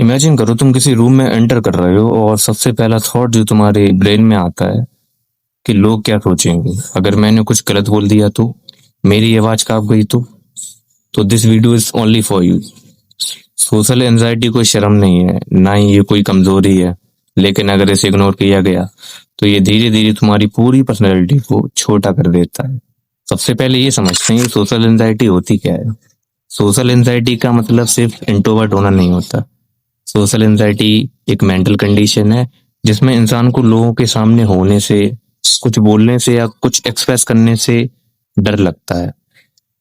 Imagine करो तुम किसी रूम में एंटर कर रहे हो और सबसे पहला थॉट जो तुम्हारे ब्रेन में आता है कि लोग क्या सोचेंगे अगर मैंने कुछ गलत बोल दिया तो, मेरी आवाज कांप गई तो this video is only for you. Social anxiety कोई शर्म नहीं है, ना ही ये कोई कमजोरी है, लेकिन अगर इसे इग्नोर किया गया तो ये धीरे धीरे तुम्हारी पूरी पर्सनैलिटी को छोटा कर देता है। सबसे पहले ये समझते हैं सोशल एंजाइटी होती क्या है। सोशल एंजाइटी का मतलब सिर्फ इंट्रोवर्ट होना नहीं होता। सोशल एंजाइटी एक मेंटल कंडीशन है जिसमें इंसान को लोगों के सामने होने से, कुछ बोलने से या कुछ एक्सप्रेस करने से डर लगता है।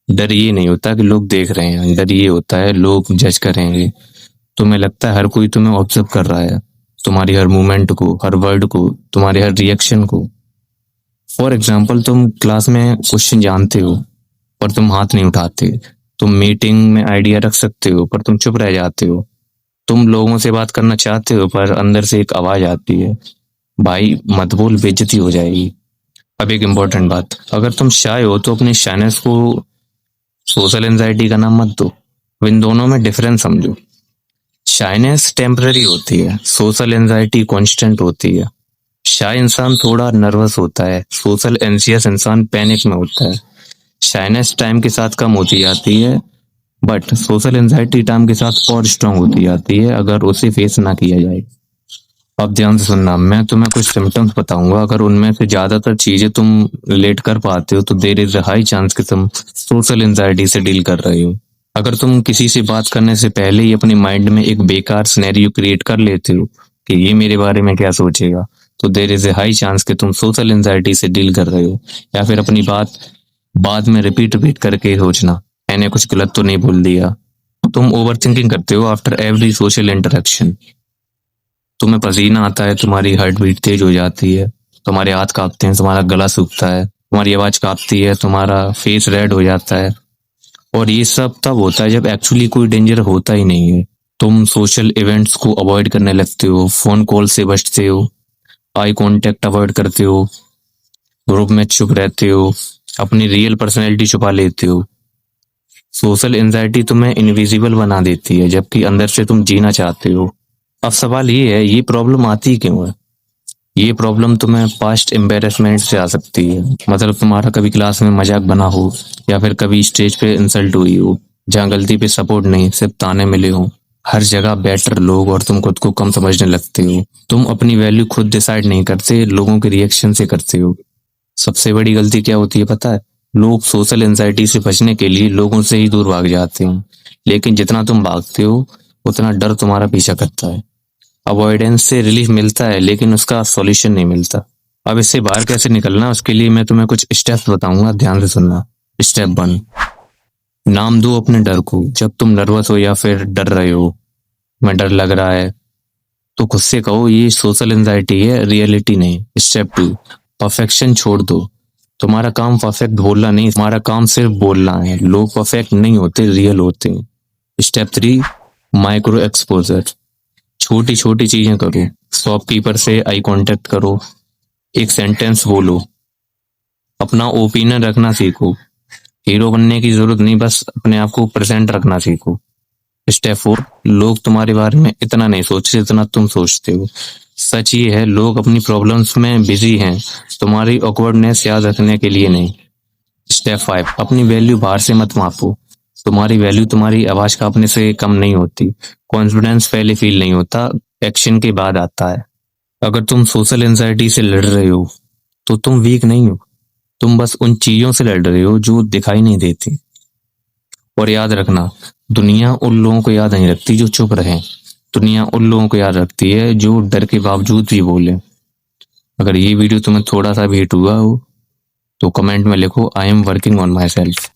डर ये नहीं होता कि लोग देख रहे हैं, डर ये होता है लोग जज करेंगे। तुम्हें लगता है हर कोई तुम्हें ऑब्जर्व कर रहा है, तुम्हारी हर मूवमेंट को, हर वर्ड को, तुम्हारे हर रिएक्शन को। फॉर एग्जाम्पल, तुम क्लास में क्वेश्चन जानते हो पर तुम हाथ नहीं उठाते। तुम मीटिंग में आइडिया रख सकते हो पर तुम चुप रह जाते हो। तुम लोगों से बात करना चाहते हो पर अंदर से एक आवाज आती है, भाई मत बोल, बेइज्जती हो जाएगी। अब एक इम्पोर्टेंट बात, अगर तुम शाय हो तो अपनी शायनेस को सोशल एंजाइटी का नाम मत दो। इन दोनों में डिफरेंस समझो। शायनेस टेम्पररी होती है, सोशल एंजाइटी कांस्टेंट होती है। शाय इंसान थोड़ा नर्वस होता है, सोशल एंशियस इंसान पैनिक में होता है। शायनेस टाइम के साथ कम होती जाती है, बट सोशल एंजाइटी टाइम के साथ और स्ट्रांग होती जाती है अगर उसे फेस ना किया जाए। अब ध्यान से सुनना, मैं तुम्हें कुछ सिम्टम्स बताऊंगा, अगर उनमें से ज्यादातर चीजें तुम रिलेट कर पाते हो तो there is a high chance कि तुम सोशल एंजाइटी से डील कर रहे हो। अगर तुम किसी से बात करने से पहले ही अपने माइंड में एक बेकार सिनेरियो क्रिएट कर लेते हो कि ये मेरे बारे में क्या सोचेगा, तो there is a high chance कि तुम सोशल एंजाइटी से डील कर रहे हो। या फिर अपनी बात बाद में रिपीट करके सोचना, मैंने कुछ गलत तो नहीं बोल दिया। तुम ओवर थिंकिंग करते हो आफ्टर एवरी सोशल इंटरेक्शन। तुम्हें पसीना आता है, तुम्हारी हार्ट बीट तेज हो जाती है, तुम्हारे हाथ कांपते हैं, तुम्हारा गला सूखता है, तुम्हारी आवाज कांपती है, तुम्हारा फेस रेड हो जाता है। और ये सब तब होता है जब एक्चुअली कोई डेंजर होता ही नहीं है। तुम सोशल इवेंट्स को अवॉइड करने लगते हो, फोन कॉल से बचते हो, आई कांटेक्ट अवॉइड करते हो, ग्रुप में चुप रहते हो, अपनी रियल पर्सनैलिटी छुपा लेते हो। सोशल एंजाइटी तुम्हें इनविजिबल बना देती है जबकि अंदर से तुम जीना चाहते हो। अब सवाल ये है, ये प्रॉब्लम आती क्यों है? ये प्रॉब्लम तुम्हें पास्ट एम्बेरसमेंट से आ सकती है। मतलब तुम्हारा कभी क्लास में मजाक बना हो, या फिर कभी स्टेज पे इंसल्ट हुई हो जहाँ गलती पे सपोर्ट नहीं सिर्फ ताने मिले हो। हर जगह बेटर लोग और तुम खुद को कम समझने लगते हो। तुम अपनी वैल्यू खुद डिसाइड नहीं करते, लोगों के रिएक्शन से करते हो। सबसे बड़ी गलती क्या होती है पता है? लोग सोशल एंजाइटी से बचने के लिए लोगों से ही दूर भाग जाते हैं, लेकिन जितना तुम भागते हो उतना डर तुम्हारा पीछा करता है। अवॉइडेंस से रिलीफ मिलता है लेकिन उसका सॉल्यूशन नहीं मिलता। अब इससे बाहर कैसे निकलना, उसके लिए मैं तुम्हें कुछ स्टेप्स बताऊंगा, ध्यान से सुनना। स्टेप 1, नाम दो अपने डर को। जब तुम नर्वस हो या फिर डर रहे हो, मैं डर लग रहा है, तो खुद से कहो ये सोशल एंजाइटी है, रियलिटी नहीं। स्टेप 2, परफेक्शन छोड़ दो। तुम्हारा काम परफेक्ट बोलना नहीं, तुम्हारा काम सिर्फ बोलना है। लोग परफेक्ट नहीं होते, रियल होते हैं। Step 3, micro exposure. छोटी छोटी चीजें करो। शॉपकीपर से आई कांटेक्ट करो, एक सेंटेंस बोलो, अपना ओपिनियन रखना सीखो। हीरो बनने की जरूरत नहीं, बस अपने आप को प्रेजेंट रखना सीखो। स्टेप 4, लोग तुम्हारे बारे में इतना नहीं सोचते जितना तुम सोचते हो। सच ये है, लोग अपनी प्रॉब्लम्स में बिजी हैं, तुम्हारी ऑकवर्डनेस याद रखने के लिए नहीं। स्टेप 5, अपनी वैल्यू बाहर से मत मापो। तुम्हारी वैल्यू तुम्हारी आवाज कांपने से कम नहीं होती। कॉन्फिडेंस पहले फील नहीं होता, एक्शन के बाद आता है। अगर तुम सोशल एंजाइटी से लड़ रहे हो तो तुम वीक नहीं हो, तुम बस उन चीजों से लड़ रहे हो जो दिखाई नहीं देती। और याद रखना, दुनिया उन लोगों को याद नहीं रखती जो चुप रहे, दुनिया उन लोगों को याद रखती है जो डर के बावजूद भी बोले। अगर ये वीडियो तुम्हें थोड़ा सा भी हिट हुआ हो तो कमेंट में लिखो, I am working on my self.